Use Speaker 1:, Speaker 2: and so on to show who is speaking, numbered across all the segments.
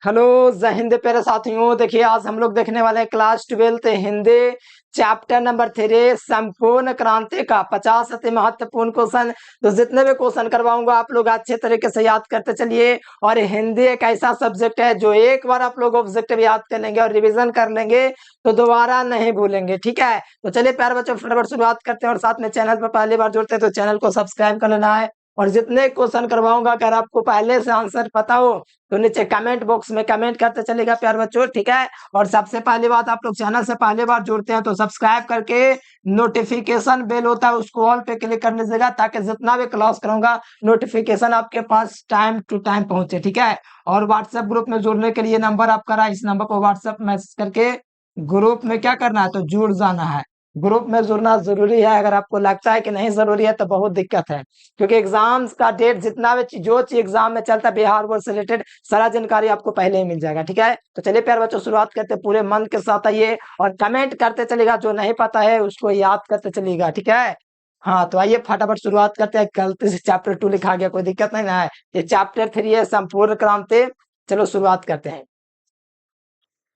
Speaker 1: Hello जय हिंद प्यारे साथियों। देखिए आज हम लोग देखने वाले हैं class 12th Hindi chapter number 3 संपूर्ण क्रांति का 50 अति महत्वपूर्ण क्वेश्चन। तो जितने भी क्वेश्चन करवाऊंगा आप लोग अच्छे तरीके से याद करते चलिए। और हिंदी एक ऐसा सब्जेक्ट है जो एक बार आप लोग ऑब्जेक्टिव याद कर लेंगे और रिवीजन कर लेंगे तो दोबारा नहीं भूलेंगे। ठीक है, तो चलिए प्यारे बच्चों फटाफट शुरुआत करते हैं। और साथ में चैनल पर पहली बार जुड़ते हैं तो चैनल को सब्सक्राइब कर लेना है। और जितने क्वेश्चन करवाऊंगा अगर आपको पहले से आंसर पता हो तो नीचे कमेंट बॉक्स में कमेंट करते चलेगा प्यार बच्चों। ठीक है, और सबसे पहली बात आप लोग चैनल से पहली बार जुड़ते हैं तो सब्सक्राइब करके नोटिफिकेशन बेल होता है उसको ऑल पे क्लिक कर लीजिएगा ताकि जितना भी क्लास करूंगा नोटिफिकेशन आपके पास टाइम टू टाइम पहुंचे। ठीक है, और व्हाट्सएप ग्रुप में जुड़ने के लिए नंबर आपका रहा, इस नंबर को व्हाट्सएप मैसेज करके ग्रुप में क्या करना है तो जुड़ जाना है। ग्रुप में जुड़ना जरूरी है। अगर आपको लगता है कि नहीं जरूरी है तो बहुत दिक्कत है, क्योंकि एग्जाम्स का डेट जितना भी जो चीज एग्जाम में चलता है बिहार बोर्ड से रिलेटेड सारा जानकारी आपको पहले ही मिल जाएगा। ठीक है, तो चलिए प्यारे बच्चों शुरुआत करते पूरे मन के साथ आइए और कमेंट करते चलेगा, जो नहीं पता है उसको याद करते चलेगा। ठीक है, हाँ तो आइए फटाफट शुरुआत करते हैं। गलती से चैप्टर 2 लिखा गया, कोई दिक्कत नहीं ना है, ये चैप्टर 3 है संपूर्ण क्रांति। चलो शुरुआत करते हैं।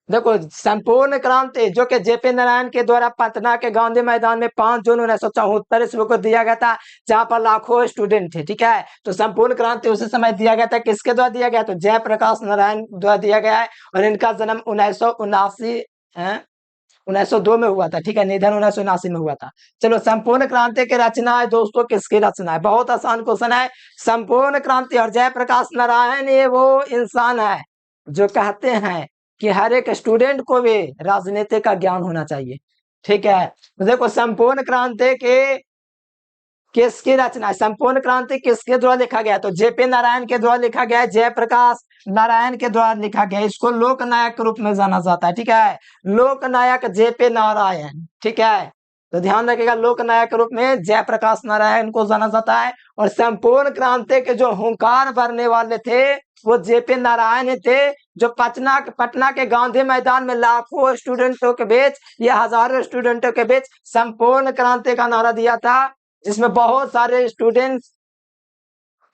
Speaker 1: देखो संपूर्ण क्रांति जो कि जेपी नारायण के द्वारा पटना के गांधी मैदान में 5 जून 1974 ईस्वी को दिया गया था, जहां पर लाखों स्टूडेंट थे। ठीक है, तो संपूर्ण क्रांति उसी समय दिया गया था। किसके द्वारा दिया गया तो जयप्रकाश नारायण द्वारा दिया गया है। और इनका जन्म 1902 में हुआ था। ठीक है, निधन 1979 में हुआ था। चलो संपूर्ण क्रांति की रचना है दोस्तों, किसकी रचना है, बहुत आसान क्वेश्चन है। संपूर्ण क्रांति और जयप्रकाश नारायण ये वो इंसान है जो कहते हैं कि हर एक स्टूडेंट को भी राजनीति का ज्ञान होना चाहिए। ठीक है, तो देखो संपूर्ण क्रांति के किसकी रचना है, संपूर्ण क्रांति किसके द्वारा लिखा गया तो जेपी नारायण के द्वारा लिखा गया है, जयप्रकाश नारायण के द्वारा लिखा गया है। इसको लोक नायक के रूप में जाना जाता है। ठीक है, लोक नायक जेपी नारायण। ठीक है, तो ध्यान रखिएगा लोक नायक के रूप में जयप्रकाश नारायण को जाना जाता है। और संपूर्ण क्रांति के जो हुंकार भरने वाले थे वो जेपी नारायण थे, जो पटना के गांधी मैदान में लाखों स्टूडेंटों के बीच या हजारों स्टूडेंटों के बीच संपूर्ण क्रांति का नारा दिया था, जिसमें बहुत सारे स्टूडेंट्स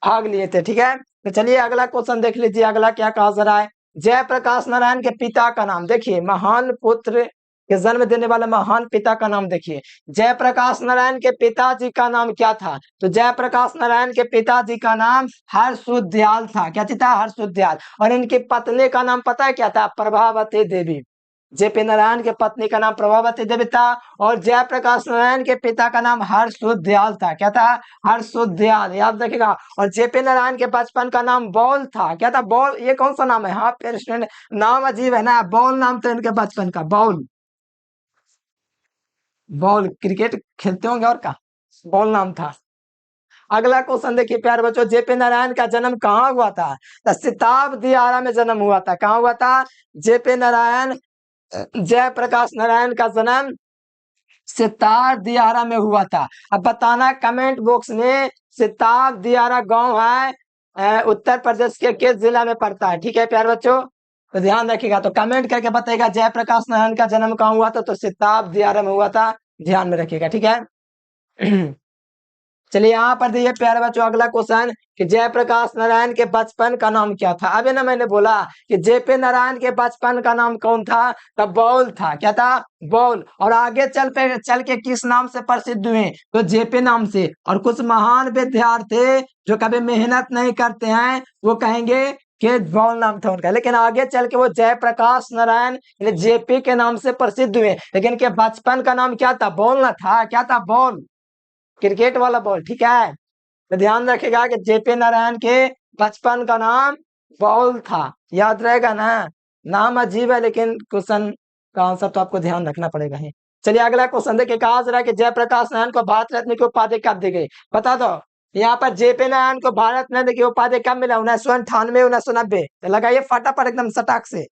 Speaker 1: भाग लिए थे। ठीक है, तो चलिए अगला क्वेश्चन देख लीजिए, अगला क्या कहा जा रहा है। जयप्रकाश नारायण के पिता का नाम देखिए, महान पुत्र के जन्म देने वाले महान पिता का नाम देखिए। जयप्रकाश नारायण के पिताजी का नाम क्या था तो जयप्रकाश नारायण के पिताजी का नाम हर्षोदयाल था। क्या था हर्षोदयाल। और इनकी पत्नी का नाम पता है क्या था, प्रभावती देवी। जेपी नारायण के पत्नी का नाम प्रभावती देवी था। और जयप्रकाश नारायण के पिता का नाम हर्षोदयाल था। क्या था हर्षोदयाल, याद रखिएगा। और जेपी नारायण के बचपन का नाम बॉल था। क्या था बॉल, ये कौन सा नाम है, हाँ स्टूडेंट नाम अजीब है ना, बॉल नाम था इनके बचपन का, बॉल। बॉल क्रिकेट खेलते होंगे और का बॉल नाम था। अगला क्वेश्चन देखिए प्यारे बच्चों, जेपी नारायण का जन्म कहाँ हुआ था तो शताब्दी आरा में जन्म हुआ था। कहाँ हुआ था जेपी नारायण जयप्रकाश नारायण का जन्म सितार दियारा में हुआ था। अब बताना कमेंट बॉक्स में सितार दियारा गांव है उत्तर प्रदेश के किस जिला में पड़ता है। ठीक है प्यारे बच्चों, तो ध्यान रखिएगा, तो कमेंट करके बताइएगा जयप्रकाश नारायण का जन्म कहाँ हुआ था तो सितार दियारा में हुआ था, ध्यान में रखिएगा। ठीक है चलिए यहाँ पर देखिए प्यारे बच्चों अगला क्वेश्चन कि जयप्रकाश नारायण के बचपन का नाम क्या था। अभी ना मैंने बोला कि जेपी नारायण के बचपन का नाम कौन था तो बॉल था। क्या था बॉल। और आगे चल के किस नाम से प्रसिद्ध हुए तो जेपी नाम से। और कुछ महान विद्यार्थी जो कभी मेहनत नहीं करते हैं वो कहेंगे कि बॉल नाम था उनका, लेकिन आगे चल के वो जयप्रकाश नारायण जेपी के नाम से प्रसिद्ध हुए। लेकिन के बचपन का नाम क्या था, बॉल ना था। क्या था बॉल, क्रिकेट वाला बॉल। ठीक है, तो ध्यान रखेगा कि जेपी नारायण के बचपन का नाम बॉल था, याद रहेगा ना। नाम अजीब है लेकिन क्वेश्चन का आंसर तो आपको ध्यान रखना पड़ेगा ही। चलिए अगला क्वेश्चन देखिए, कहा जा रहा है कि जयप्रकाश नारायण को भारत रत्न की उपाधि कब दी गई बता दो। यहाँ पर जेपी नारायण को भारत रत्न की उपाधि कब मिला, 1998 1990। तो लगाइए फटाफट एकदम सटाक से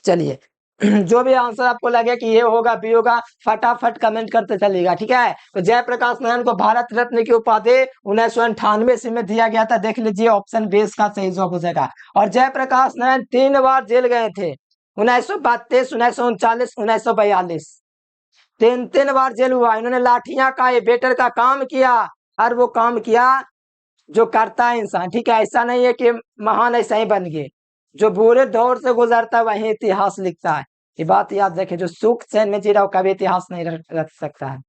Speaker 1: चलिए जो भी आंसर आपको लगे कि ये होगा बी होगा फटाफट कमेंट करते चलिएगा। ठीक है, तो जयप्रकाश नारायण को भारत रत्न की उपाधि 1998 ईस्वी में दिया गया था। देख लीजिए ऑप्शन बी इसका सही जवाब हो जाएगा। और जयप्रकाश नारायण 3 बार जेल गए थे, 1932 1939 1942। 3 बार जेल हुआ। इन्होंने लाठियां का बेटर का काम किया, और वो काम किया जो करता है इंसान। ठीक है, ऐसा नहीं है कि महान ऐसा ही बन गए, जो बुरे दौर से गुजरता है वही इतिहास लिखता है। ये बात याद रखे, जो सुख चैन में जी रहा हो कभी इतिहास नहीं रख सकता है।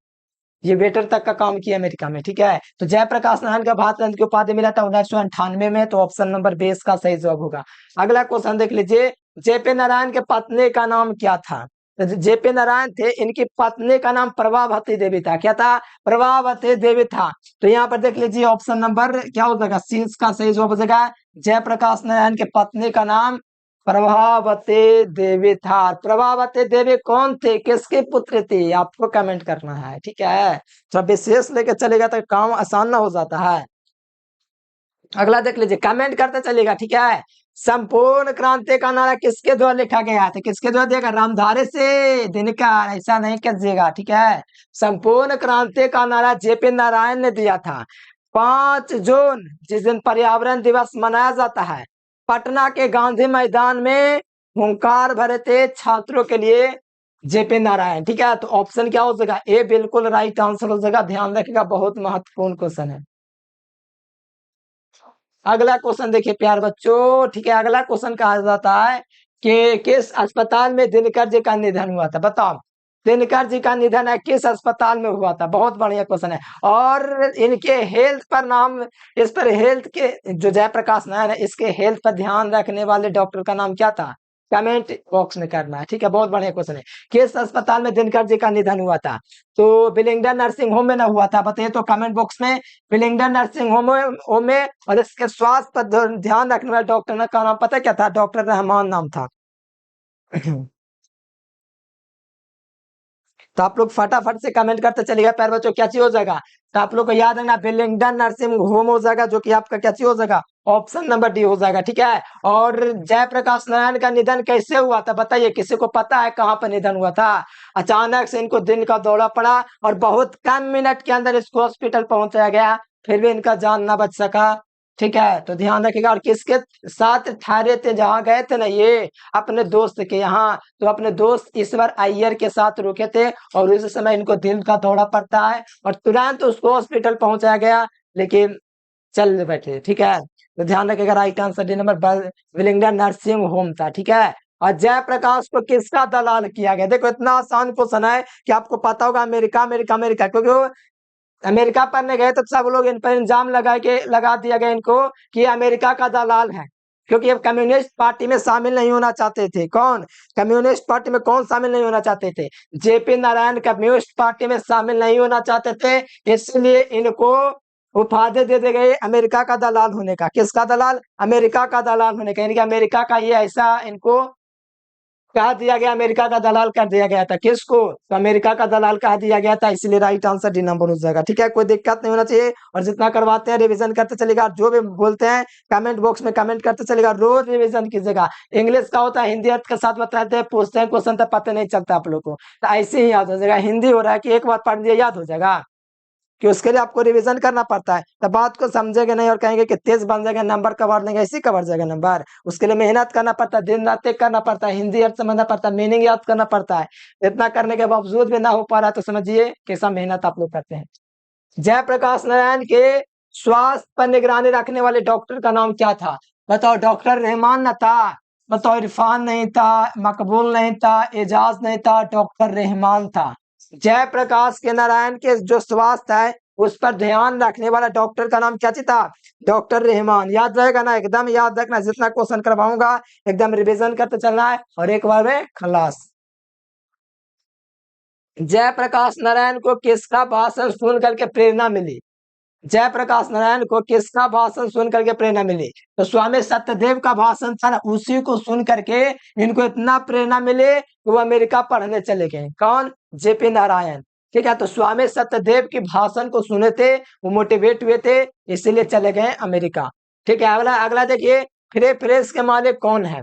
Speaker 1: ये वेटर तक का काम किया अमेरिका में, ठीक है। तो जयप्रकाश नारायण का भारत रत्न की उपाधि मिला था 1998 में, तो ऑप्शन नंबर 20 का सही जवाब होगा। अगला क्वेश्चन देख लीजिए, जेपी नारायण के पत्नी का नाम क्या था? तो जेपी नारायण थे, इनकी पत्नी का नाम प्रभावती देवी था। क्या था? प्रभावती देवी था। तो यहाँ पर देख लीजिए ऑप्शन नंबर क्या हो जाएगा, सी का सही जवाब हो जाएगा। जयप्रकाश नारायण के पत्नी का नाम प्रभावती देवी था। प्रभावती देवी कौन थे, किसके पुत्र थे, आपको कमेंट करना है, ठीक है। थोड़ा विशेष लेके चलेगा तो काम आसान ना हो जाता है। अगला देख लीजिए, कमेंट करते चलेगा, ठीक है। संपूर्ण क्रांति का नारा किसके द्वारा लिखा गया था? किसके द्वारा दिया गया? रामधारी से दिनकर, ऐसा नहीं कीजिएगा, ठीक है। संपूर्ण क्रांति का नारा जेपी नारायण ने दिया था। 5 जून जिस दिन पर्यावरण दिवस मनाया जाता है, पटना के गांधी मैदान में हुंकार भरे थे छात्रों के लिए जेपी नारायण, ठीक है। तो ऑप्शन क्या हो जाएगा? ए बिल्कुल राइट आंसर हो जाएगा। ध्यान रखिएगा, बहुत महत्वपूर्ण क्वेश्चन है। अगला क्वेश्चन देखिए प्यार बच्चों, ठीक है। अगला क्वेश्चन कहा जाता है कि किस अस्पताल में दिनकर जी का निधन हुआ था? बताओ, दिनकर जी का निधन है किस अस्पताल में हुआ था? बहुत बढ़िया क्वेश्चन है। और इनके हेल्थ पर नाम, इस पर हेल्थ के जो जयप्रकाश नारायण है, इसके हेल्थ पर ध्यान रखने वाले डॉक्टर का नाम क्या था? कमेंट बॉक्स में करना है, ठीक है। बहुत बढ़िया क्वेश्चन है। किस अस्पताल में दिनकर जी का निधन हुआ था? तो विलिंगडन नर्सिंग होम में ना हुआ था, बताइए तो कमेंट बॉक्स में। विलिंगडन नर्सिंग होम में। और इसके स्वास्थ्य पर ध्यान रखने वाले डॉक्टर का नाम पता क्या था? डॉक्टर रहमान नाम था। तो आप लोग फटाफट से कमेंट करते चलिएगा प्यारे बच्चों, क्या चीज हो जाएगा? तो आप लोग को याद रखना, विलिंगडन नर्सिंग होम हो जाएगा, जो कि आपका क्या चीज हो जाएगा? ऑप्शन नंबर डी हो जाएगा, ठीक है। और जयप्रकाश नारायण का निधन कैसे हुआ था बताइए, किसी को पता है कहाँ पर निधन हुआ था? अचानक से इनको दिन का दौरा पड़ा और बहुत कम मिनट के अंदर इसको हॉस्पिटल पहुंचाया गया, फिर भी इनका जान ना बच सका, ठीक है। तो ध्यान रखिएगा। और किसके साथ ठहरे थे जहां गए थे ना ये? अपने दोस्त के यहाँ। तो अपने दोस्त ईश्वर अय्यर के साथ रुके थे, और उस समय इनको दिल का दौरा पड़ता है और तुरंत उसको हॉस्पिटल पहुंचाया गया, लेकिन चल बैठे, ठीक है। तो ध्यान रखिएगा, right answer D number Willingdon nursing home था, ठीक है। और जयप्रकाश को किसका दलाल किया गया? देखो इतना आसान क्वेश्चन है कि आपको पता होगा, अमेरिका अमेरिका अमेरिका, क्योंकि वो अमेरिका पढ़ने गए तो सब लोग इन पर इल्जाम लगा दिया गया इनको कि ये अमेरिका का दलाल है, क्योंकि अब कम्युनिस्ट पार्टी में शामिल नहीं होना चाहते थे। कौन? कम्युनिस्ट पार्टी में कौन शामिल नहीं होना चाहते थे? जेपी नारायण कम्युनिस्ट पार्टी में शामिल नहीं होना चाहते थे, इसलिए इनको उपाधि दे दी गई अमेरिका का दलाल होने का। किसका दलाल? अमेरिका का दलाल होने का, यानी कि अमेरिका का ये ऐसा इनको कहा दिया गया, अमेरिका का दलाल कर दिया गया था। किसको? तो अमेरिका का दलाल कहा दिया गया था, इसलिए राइट आंसर डी नंबर हो जाएगा, ठीक है। कोई दिक्कत नहीं होना चाहिए। और जितना करवाते हैं रिवीजन करते चलेगा, जो भी बोलते हैं कमेंट बॉक्स में कमेंट करते चलेगा, रोज रिवीजन कीजिएगा। इंग्लिश का होता है, हिंदी अर्थ के साथ बताते हैं, पूछते हैं क्वेश्चन तो पता नहीं चलता आप लोग को, तो ऐसे ही याद हो जाएगा। हिंदी हो रहा है कि एक बार पढ़ दिया याद हो जाएगा, कि उसके लिए आपको रिवीजन करना पड़ता है। तो बात को समझेंगे नहीं और कहेंगे कि तेज बन जाएगा, नंबर कवर लेंगे, ऐसे कवर जाएगा नंबर। उसके लिए मेहनत करना पड़ता है, दिन रात एक करना पड़ता है, हिंदी अर्थ समझना पड़ता है, मीनिंग याद करना पड़ता है। इतना करने के बावजूद भी ना हो पा रहा है, तो समझिए कैसा मेहनत आप लोग करते हैं। जयप्रकाश नारायण के स्वास्थ्य पर निगरानी रखने वाले डॉक्टर का नाम क्या था? बताओ, डॉक्टर रहमान न था? बताओ, इरफान नहीं था, मकबूल नहीं था, एजाज नहीं था, डॉक्टर रहमान था। जयप्रकाश के नारायण के जो स्वास्थ्य है उस पर ध्यान रखने वाला डॉक्टर का नाम क्या था? डॉक्टर रहमान। याद रहेगा ना? एकदम याद रखना, जितना क्वेश्चन करवाऊंगा एकदम रिवीजन करते चलना है, और एक बार में खलास। जयप्रकाश नारायण को किसका भाषण सुन करके प्रेरणा मिली? जयप्रकाश नारायण को किसका भाषण सुन करके प्रेरणा मिली? तो स्वामी सत्यदेव का भाषण था ना, उसी को सुन करके इनको इतना प्रेरणा मिले कि वो अमेरिका पढ़ने चले गए। कौन? जेपी नारायण, ठीक है। तो स्वामी सत्यदेव के भाषण को सुने थे, वो मोटिवेट हुए थे, इसीलिए चले गए अमेरिका, ठीक है। अगला अगला देखिए, फ्री प्रेस के मालिक कौन है?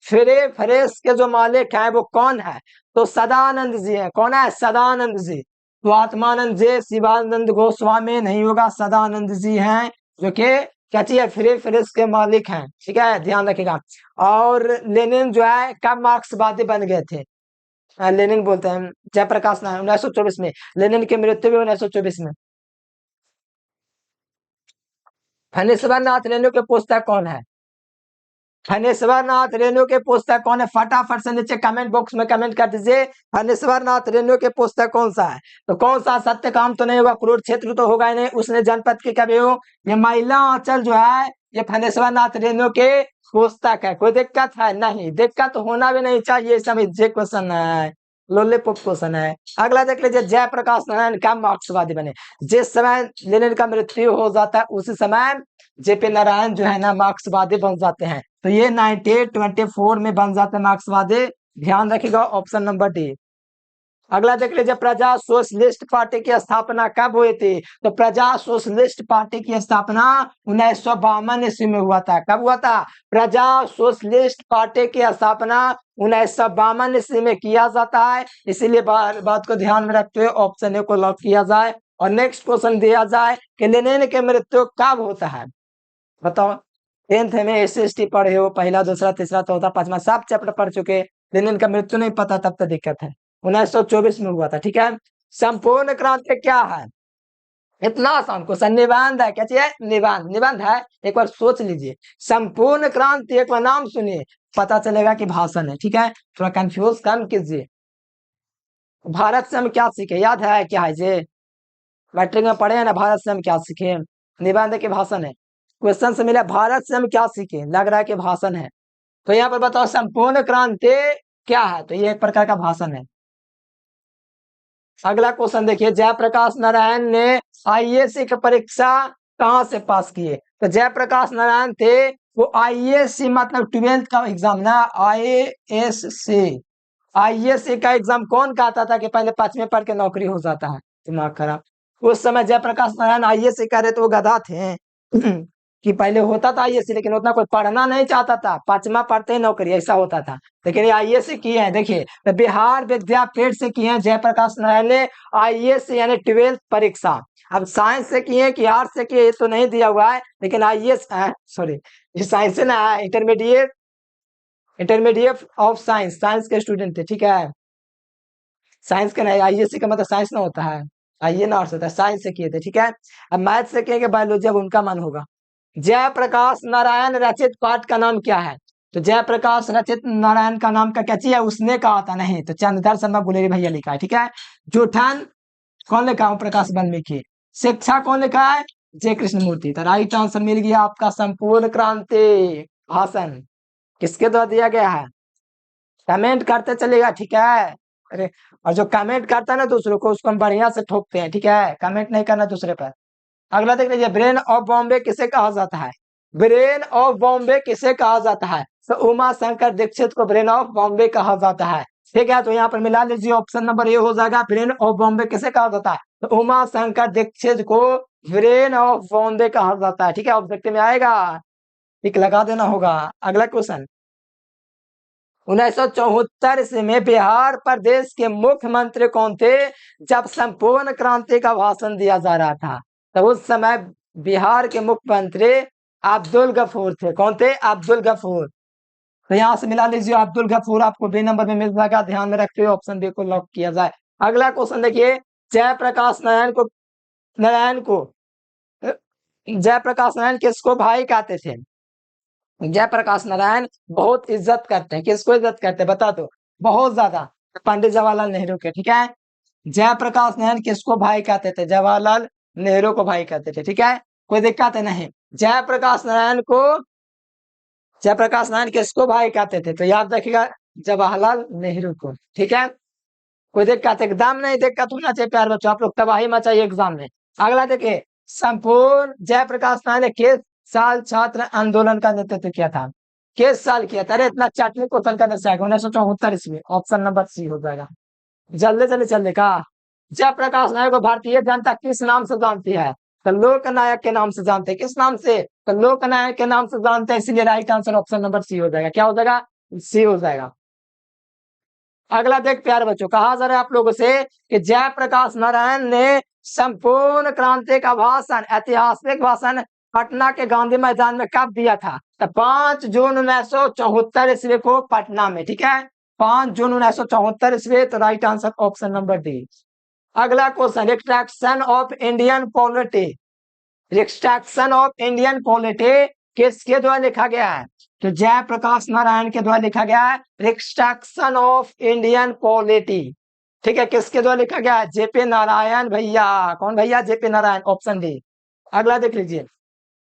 Speaker 1: फ्री प्रेस के जो मालिक है वो कौन है? तो सदानंद जी है। कौन है? सदानंद जी। तो आत्मानंद जी, शिवानंद गोस्वामी नहीं होगा, सदानंद जी हैं, जो कि क्या चाहिए, फ्री प्रेस के मालिक हैं, ठीक है। ध्यान रखिएगा। और लेनिन जो है कब मार्क्सवादी बन गए थे? लेनिन बोलते हैं जयप्रकाश नारायण 1924 में। लेनिन की मृत्यु भी 1924 में। फणीश्वर नाथ लेनिन के पुस्तक कौन है? फणेश्वर नाथ रेणु के पुस्तक कौन है? फटाफट से नीचे कमेंट बॉक्स में कमेंट कर दीजिए, फणेश्वर नाथ रेणु के पुस्तक कौन सा है? तो कौन सा? सत्यकाम तो नहीं होगा, कुरुक्षेत्र तो होगा ही नहीं, उसने जनपद के कवि हो। ये महिला आंचल जो है ये फणेश्वर नाथ रेणु के पुस्तक है। कोई दिक्कत है? नहीं, दिक्कत होना भी नहीं चाहिए, समझिए क्वेश्चन है, लोलीपॉप क्वेश्चन है। अगला देख लीजिए, जयप्रकाश नारायण क्या मार्क्सवादी बने? जिस समय लेनिन का मृत्यु हो जाता है उसी समय जेपी नारायण जो है ना मार्क्सवादी बन जाते हैं। तो ये 1924 में बन जाते हैं मार्क्सवादी, ध्यान रखिएगा, ऑप्शन नंबर डी। अगला देख लीजिए, प्रजा सोशलिस्ट पार्टी की स्थापना कब हुई थी? तो प्रजा सोशलिस्ट पार्टी की स्थापना 1952 ईस्वी में हुआ था। कब हुआ था? प्रजा सोशलिस्ट पार्टी की स्थापना 1952 ईस्वी में किया जाता है, इसीलिए बात को ध्यान में रखते हुए ऑप्शन ए को लॉक किया जाए। और नेक्स्ट क्वेश्चन दिया जाए कि लेनिन के मृत्यु कब होता है? बताओ, 10th में एसएसटी पढ़े हो, पहला दूसरा तीसरा चौथा पांचवा सब चैप्टर पढ़ चुके, लेनिन का मृत्यु नहीं पता तब तो दिक्कत है। 1924 में हुआ था, ठीक है। संपूर्ण क्रांति क्या है? इतना आसान क्वेश्चन, निबंध है। क्या चाहिए? निबंध, निबंध है, एक बार सोच लीजिए। संपूर्ण क्रांति एक बार नाम सुनिए, पता चलेगा कि भाषण है, ठीक है, थोड़ा कंफ्यूज कम कीजिए। भारत से हम क्या सीखे, याद है क्या है जे? मैट्रिक में पढ़े हैं ना, भारत से हम क्या सीखे, निबंध के भाषण है। क्वेश्चन से मिला भारत से हम क्या सीखे, लग रहा है कि भाषण है। तो यहाँ पर बताओ संपूर्ण क्रांति क्या है? तो ये एक प्रकार का भाषण है। अगला क्वेश्चन देखिए, जयप्रकाश नारायण ने आईएएस की परीक्षा कहां से पास किए? तो जयप्रकाश नारायण थे वो आईएएस मतलब 12th का एग्जाम ना, आईएएस आईएएस का एग्जाम कौन कहता था कि पहले 5वीं पढ़ के नौकरी हो जाता है? दिमाग खराब। उस समय जयप्रकाश नारायण आईएएस कर रहे तो वो गधा थे कि पहले होता था आईएएस, लेकिन उतना कोई पढ़ना नहीं चाहता था, 5वां पढ़ते ही नौकरी, ऐसा होता था। लेकिन ये आईएएस किए हैं, देखिए तो बिहार विद्यापीठ से किए हैं जयप्रकाश नारायण ने आईएएस यानी 12th परीक्षा। अब साइंस से किए कि आर्ट्स से किए तो नहीं दिया हुआ है, लेकिन आईएएस सॉरी साइंस से ना, intermediate intermediate of science, science के स्टूडेंट थे, ठीक है। साइंस का नहीं, आईएससी का मतलब साइंस ना होता है, आइए ना होता है, साइंस से किए थे, ठीक है। अब मैथ से किए बायोलॉजी, अब उनका मन होगा। जयप्रकाश नारायण रचित पाठ का नाम क्या है? तो जयप्रकाश रचित नारायण का नाम का क्या चाहिए? उसने कहा था, नहीं तो चंद्रधर शर्मा गुलेरी भैया लिखा है, ठीक है। जूठन कौन लिखा है? प्रकाश वाल्मीकि। शिक्षा कौन लिखा है? जय कृष्णमूर्ति। तो राइट आंसर मिल गया आपका, संपूर्ण क्रांति भाषण किसके द्वारा दिया गया है? कमेंट करते चलेगा, ठीक है। अरे, और जो कमेंट करता है ना दूसरों को, उसको हम बढ़िया से ठोकते हैं, ठीक है, कमेंट नहीं करना दूसरे पर। अगला देख लीजिए, ब्रेन ऑफ बॉम्बे किसे कहा जाता है? ब्रेन ऑफ बॉम्बे किसे कहा जाता है? तो उमा शंकर दीक्षित को ब्रेन ऑफ बॉम्बे कहा जाता है, ठीक है। तो यहाँ पर मिला लीजिए, ऑप्शन नंबर ए हो जाएगा, ब्रेन ऑफ बॉम्बे किसे कहा जाता है? तो उमा शंकर दीक्षित को ब्रेन ऑफ बॉम्बे कहा जाता है, ठीक है, ऑब्जेक्टिव में आएगा, टिक लगा देना होगा। अगला क्वेश्चन, 1974 ईस्वी में बिहार प्रदेश के मुख्यमंत्री कौन थे जब संपूर्ण क्रांति का भाषण दिया जा रहा था? तो उस समय बिहार के मुख्यमंत्री अब्दुल गफूर थे। कौन थे? अब्दुल गफूर। तो यहाँ से मिला लीजिए, अब्दुल गफूर आपको बी नंबर में मिल जाएगा, ध्यान में रखते हुए ऑप्शन बी को लॉक किया जाए। अगला क्वेश्चन देखिए, जयप्रकाश जयप्रकाश नारायण किसको भाई कहते थे? जयप्रकाश नारायण बहुत इज्जत करते हैं, किसको इज्जत करते हैं बता दो? बहुत ज्यादा, पंडित जवाहरलाल नेहरू के, ठीक है। जयप्रकाश नारायण किसको भाई कहते थे? जवाहरलाल नेहरू को भाई कहते थे, ठीक है, कोई दिक्कत है नहीं। जयप्रकाश नारायण किसको भाई कहते थे? तो याद रखिएगा, जवाहरलाल नेहरू को, ठीक है। कोई दिक्कत एकदम नहीं, दिक्कत होना चाहिए प्यार बच्चों, आप लोग तबाही मचाइए एग्जाम में। अगला देखिए, संपूर्ण जयप्रकाश नारायण ने किस साल छात्र आंदोलन का नेतृत्व किया था? किस साल किया था? अरे इतना चाटनी क्वेश्चन करने से आएगा, 1974 ईस्वी, ऑप्शन नंबर सी हो जाएगा। जल्दी जल्दी चलने का। जयप्रकाश नारायण को भारतीय जनता किस नाम से जानती है? तो लोक नायक के नाम से जानते हैं। किस नाम से? तो लोक नायक के नाम से जानते हैं, इसलिए right answer option number C हो जाएगा। क्या हो जाएगा? सी हो जाएगा। अगला देख प्यारे बच्चों, कहा जा रहा है आप लोगों से कि जयप्रकाश नारायण ने संपूर्ण क्रांति का भाषण, ऐतिहासिक भाषण पटना के गांधी मैदान में कब दिया था? तो 5 जून 1974 ईस्वी को पटना में, ठीक है, 5 जून 1974 ईस्वी। तो right answer option number D. अगला question, restriction of Indian polity किसके द्वारा लिखा गया है? तो जयप्रकाश नारायण के द्वारा लिखा गया है, रिस्ट्रक्शन ऑफ इंडियन पॉलिटी। ठीक है, किसके द्वारा लिखा गया है? जेपी नारायण भैया। कौन भैया? JP Narayan, option D. अगला देख लीजिए,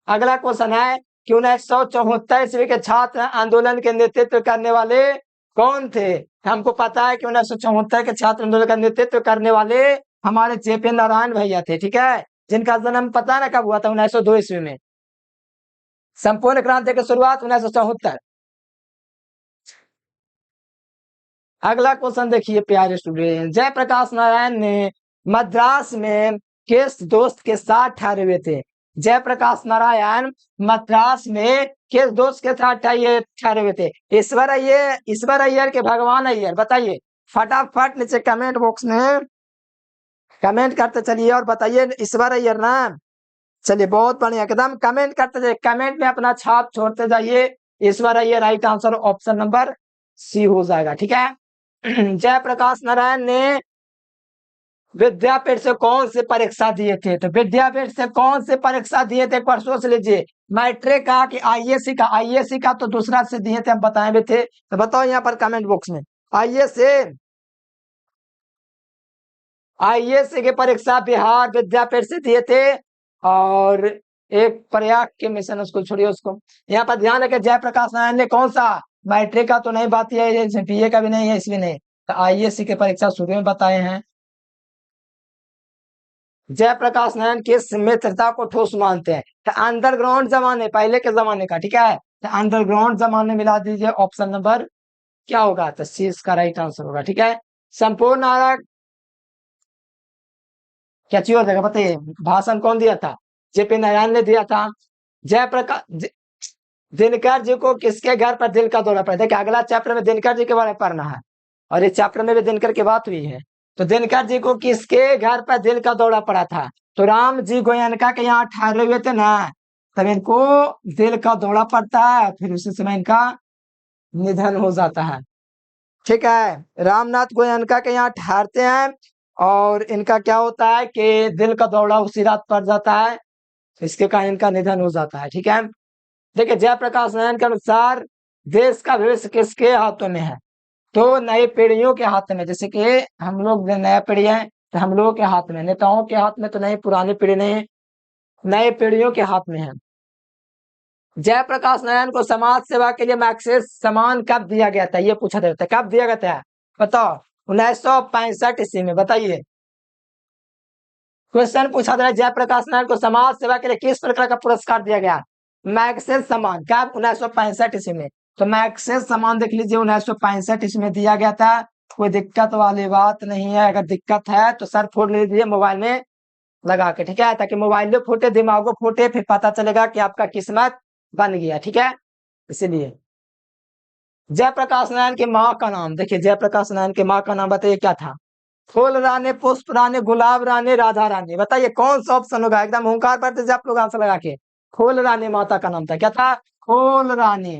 Speaker 1: अगला क्वेश्चन है कि 1974 ईस्वी के छात्र आंदोलन के नेतृत्व करने वाले कौन थे? हमको पता है कि 1974 के छात्र आंदोलन का नेतृत्व करने वाले हमारे जेपी नारायण भैया थे। ठीक है, जिनका जन्म पता है ना कब हुआ था? 1902 ईस्वी में। संपूर्ण क्रांति की शुरुआत 1974। अगला क्वेश्चन देखिए प्यारे स्टूडेंट, जयप्रकाश नारायण ने मद्रास में किस दोस्त के साथ ठहरे हुए थे? जयप्रकाश नारायण मद्रास में किस दोस्त के साथ ठहरे हुए थे? ईश्वर अय्यर के भगवान अय्यर? बताइए फटाफट नीचे कमेंट बॉक्स में कमेंट करते चलिए और बताइए ईश्वर अय्यर ना। चलिए बहुत बढ़िया, एकदम कमेंट करते जाइए, कमेंट में अपना छाप छोड़ते जाइए। Ishwar Iyer right answer option number C हो जाएगा। ठीक है, जयप्रकाश नारायण ने विद्यापीठ से कौन से परीक्षा दिए थे? तो विद्यापीठ से कौन से परीक्षा दिए थे? एक बार सोच लीजिए, मैट्रिक का कि आईएससी का? आईएससी का तो दूसरा से दिए थे, हम बताए भी थे, तो बताओ यहाँ पर कमेंट बॉक्स में। आईएससी की परीक्षा बिहार विद्यापीठ से दिए थे, और एक प्रयाग के मिशन, उसको छोड़िए उसको। यहाँ पर ध्यान रखें, जयप्रकाश नारायण ने कौन सा? मैट्रिक का तो नहीं बात है, बीए का भी नहीं है, इसलिए नहीं, तो आईएससी की परीक्षा शुरू में बताए हैं। जयप्रकाश नारायण किस मित्रता को ठोस मानते हैं? तो अंडरग्राउंड जमाने, पहले के जमाने का। ठीक है, तो अंडरग्राउंड जमाने मिला दीजिए, ऑप्शन नंबर क्या होगा? तो सी इसका राइट आंसर होगा। ठीक है, संपूर्ण नारायण क्या चाहिए होगा बताइए? भाषण कौन दिया था? जेपी नारायण ने दिया था। जयप्रकाश दिनकर जी को किसके घर पर दिल का दौरा पड़ा? देखिए अगला चैप्टर में दिनकर जी के बारे में पढ़ना है, और इस चैप्टर में भी दिनकर की बात हुई है। तो दिनकर जी को किसके घर पर दिल का दौरा पड़ा था? तो राम जी गोयनका के यहाँ ठहरे हुए थे ना, तब इनको दिल का दौरा पड़ता है, फिर उसी समय इनका निधन हो जाता है। ठीक है, रामनाथ गोयनका के यहाँ ठहरते हैं, और इनका क्या होता है कि दिल का दौरा उसी रात पड़ जाता है, इसके कारण इनका निधन हो जाता है। ठीक है, देखिए जयप्रकाश नारायण के अनुसार देश का भविष्य किसके हाथों में है? तो नई पीढ़ियों के हाथ में, जैसे कि हम लोग नया पीढ़ी है, तो हम लोगों के हाथ में, नेताओं के हाथ में तो नहीं, पुरानी पीढ़ी नहीं, नए पीढ़ियों के हाथ में है। जयप्रकाश नारायण को समाज सेवा के लिए मैग्सेसे सम्मान कब दिया गया था? ये पूछा जाता है, कब दिया गया था बताओ? 1965 ईस्वी में। बताइए, क्वेश्चन पूछा जा रहा है जयप्रकाश नारायण को समाज सेवा के लिए किस प्रकार का पुरस्कार दिया गया? मैग्सेसे सम्मान। कब? 1965 ईस्वी में। तो मैग्सेसे सम्मान देख लीजिए, 1965 ईस्वी में दिया गया था। कोई दिक्कत वाली बात नहीं है, अगर दिक्कत है तो सर फोड़ लीजिए मोबाइल में लगा के। ठीक है, ताकि मोबाइल में फूटे, दिमागो फूटे, फिर पता चलेगा कि आपका किस्मत बन गया। ठीक है, इसीलिए जयप्रकाश नारायण की माँ का नाम देखिए, जयप्रकाश नारायण की माँ का नाम बताइए क्या था? फूल रानी, पुष्प रानी, गुलाब रानी, राधा रानी? बताइए कौन सा ऑप्शन होगा? एकदम हुंकार पर दीजिए आप लोग आंसर लगा के। फूल रानी माता का नाम था, क्या था? फूल रानी।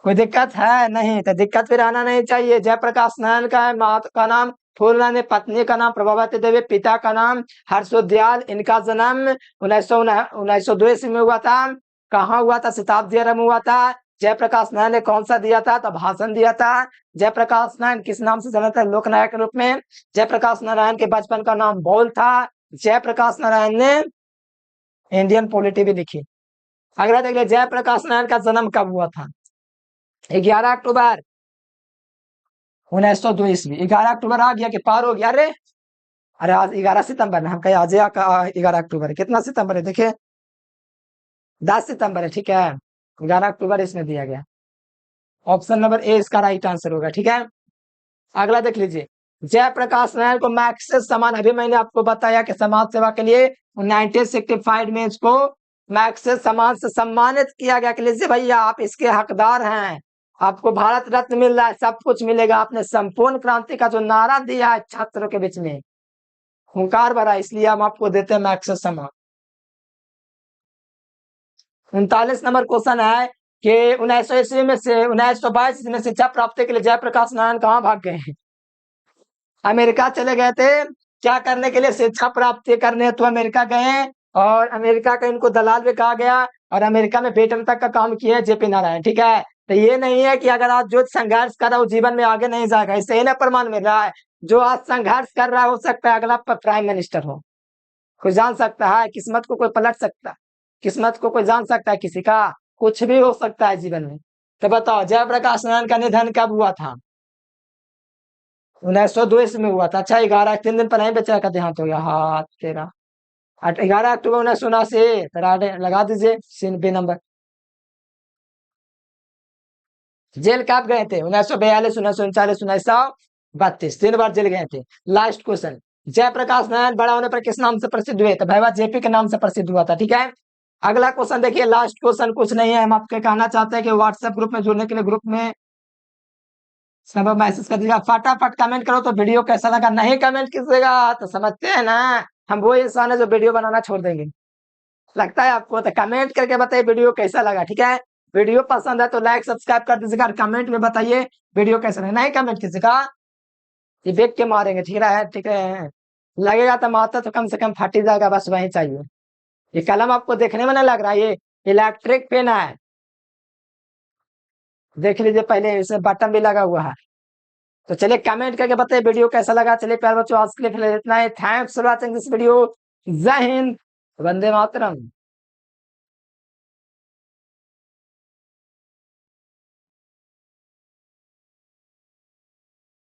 Speaker 1: कोई दिक्कत है? नहीं, तो दिक्कत फिर आना नहीं चाहिए। जयप्रकाश नारायण का है माता का नाम फूल रानी, पत्नी का नाम प्रभावती देवी, पिता का नाम हर्षोदयाल। इनका जन्म 1902 ईस्वी में हुआ था। कहाँ हुआ था? शताब्दी आरंभ हुआ था। जयप्रकाश नारायण ने कौन सा दिया था? तो भाषण दिया था। जयप्रकाश नारायण किस नाम से जाना था? लोकनायक के रूप में। जयप्रकाश नारायण के बचपन का नाम बॉल था। जयप्रकाश नारायण ने इंडियन पॉलिटी भी लिखी। अगला देख लिया, जयप्रकाश नारायण का जन्म कब हुआ था? 11 अक्टूबर 1902 ईस्वी। 11 अक्टूबर आ गया कि पार हो गया? अरे आज 11 सितंबर है, हम कहे आज 11 अक्टूबर है। कितना सितंबर है? देखिए 10 सितंबर है। ठीक है, 11 अक्टूबर इसमें दिया गया। ऑप्शन नंबर ए इसका राइट आंसर होगा। ठीक है, अगला देख लीजिए, जयप्रकाश नारायण को मैग्सेसे सम्मान, अभी मैंने आपको बताया कि समाज सेवा के लिए 1965 में इसको मैग्सेसे सम्मान से सम्मानित किया गया कि लीजिए भैया आप इसके हकदार हैं, आपको भारत रत्न मिल रहा है, सब कुछ मिलेगा। आपने संपूर्ण क्रांति का जो नारा दिया है छात्रों के बीच में, हुंकार भरा, इसलिए हम आपको देते हैं मैग्सेसे सम्मान। 39 नंबर क्वेश्चन है कि 1900 ईस्वी में से 1922 में शिक्षा प्राप्ति के लिए जयप्रकाश नारायण कहाँ भाग गए हैं? अमेरिका चले गए थे। क्या करने के लिए? शिक्षा प्राप्ति करने तो अमेरिका गए, और अमेरिका का इनको दलाल भी कहा गया, और अमेरिका में वेटर तक का काम किए हैं जेपी नारायण, ठीक है। तो ये नहीं है कि अगर आज जो संघर्ष कर रहा है वो जीवन में आगे नहीं जाएगा, इससे ही ना प्रमाण मिल रहा है। जो आज संघर्ष कर रहा है हो सकता है अगला प्राइम मिनिस्टर हो, कोई जान सकता है, किस्मत को कोई पलट सकता है, किस्मत को कोई जान सकता है, किसी का कुछ भी हो सकता है जीवन में। तो बताओ जयप्रकाश नारायण का निधन कब हुआ था? 1902 में हुआ था। अच्छा 11 3 दिन पहले ही बेचारा का देहांत हो गया। हाँ तेरा 11 अक्टूबर 1979 से लगा दीजिए सीन बी नंबर। जेल कब गए थे? 1942, 1939, 1932, 3 बार जेल गए थे। लास्ट क्वेश्चन, जयप्रकाश नारायण बड़ा होने पर किस नाम से प्रसिद्ध हुए? तो भैया जेपी के नाम से प्रसिद्ध हुआ था, ठीक है। अगला क्वेश्चन देखिए, लास्ट क्वेश्चन कुछ नहीं है, हम आपके कहना चाहते हैं कि व्हाट्सएप ग्रुप में जुड़ने के लिए ग्रुप में सब मैसेज कर दीजिएगा, फटाफट कमेंट करो तो वीडियो कैसा लगा। नहीं कमेंट कीजिएगा तो समझते हैं ना हम वो इंसान है जो वीडियो बनाना छोड़ देंगे, लगता है आपको? तो कमेंट करके बताइए वीडियो कैसा लगा, ठीक है। वीडियो पसंद है तो लाइक सब्सक्राइब कर दीजिएगा और कमेंट में बताइए वीडियो कैसा लगा। नहीं कमेंट कीजिएगा ये देख के मारेंगे, ठीक है, ठीक है। लगेगा तो मारता तो कम से कम फट ही जाएगा, बस वही चाहिए। ये कलम आपको देखने में नहीं लग रहा है, ये इलेक्ट्रिक पेन है, देख लीजिए पहले इसमें बटन भी लगा हुआ है। तो चलिए कमेंट करके बताइए वीडियो कैसा लगा। चलिए प्यार बच्चों आज के लिए फिलहाल इतना ही। Thanks for watching this video. जय हिंद, वंदे मातरम।